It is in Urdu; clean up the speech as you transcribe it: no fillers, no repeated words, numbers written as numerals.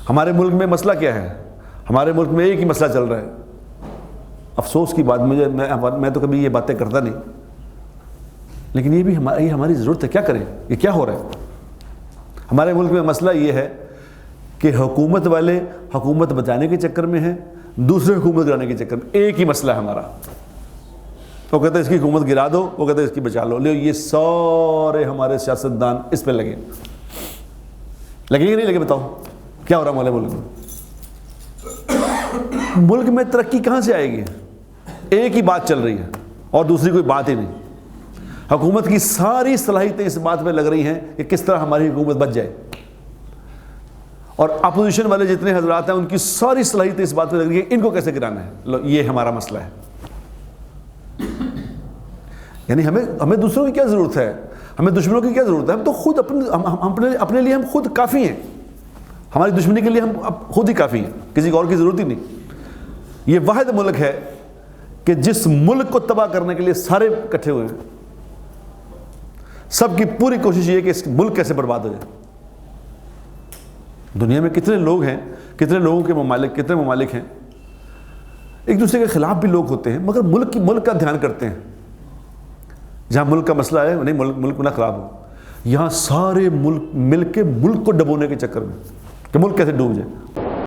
ہمارے ملک میں مسئلہ کیا ہے؟ ہمارے ملک میں ایک ہی مسئلہ چل رہا ہے. افسوس کی بات میں تو کبھی یہ باتیں کرتا نہیں، لیکن یہ بھی ہماری ضرورت ہے. کیا کریں؟ یہ کیا ہو رہا ہے؟ ہمارے ملک میں مسئلہ یہ ہے کہ حکومت والے حکومت بچانے کے چکر میں ہیں، دوسرے حکومت گرانے کے چکر میں. ایک ہی مسئلہ ہے ہمارا، وہ کہتے ہیں اس کی حکومت گرا دو، وہ کہتے ہیں اس کی بچا لو. یہ سارے ہمارے سیاستدان اس پہ لگے گے نہیں لگے؟ بتاؤ کیا ہو رہا ہے ہمارے ملک میں؟ ملک میں ترقی کہاں سے آئے گی؟ ایک ہی بات چل رہی ہے اور دوسری کوئی بات ہی نہیں. حکومت کی ساری صلاحیتیں اس بات میں لگ رہی ہیں کہ کس طرح ہماری حکومت بچ جائے، اور اپوزیشن والے جتنے حضرات ہیں ان کی ساری صلاحیتیں اس بات میں لگ رہی ہیں ان کو کیسے گرانا ہے. لو یہ ہمارا مسئلہ ہے. یعنی ہمیں دوسروں کی کیا ضرورت ہے؟ ہمیں دشمنوں کی کیا ضرورت ہے؟ ہم تو خود اپنے لیے ہم خود کافی ہیں. ہماری دشمنی کے لیے ہم خود ہی کافی ہیں، کسی اور کی ضرورت ہی نہیں. یہ واحد ملک ہے کہ جس ملک کو تباہ کرنے کے لیے سارے اکٹھے ہوئے ہیں. سب کی پوری کوشش یہ ہے کہ اس ملک کیسے برباد ہو جائے. دنیا میں کتنے لوگ ہیں، کتنے لوگوں کے ممالک، کتنے ممالک ہیں، ایک دوسرے کے خلاف بھی لوگ ہوتے ہیں مگر ملک کا دھیان کرتے ہیں. جہاں ملک کا مسئلہ ہے نہیں، ملک نہ خراب ہو. یہاں سارے ملک مل کے ملک کو ڈبونے کے چکر میں کہ ملک کیسے ڈوب جائے.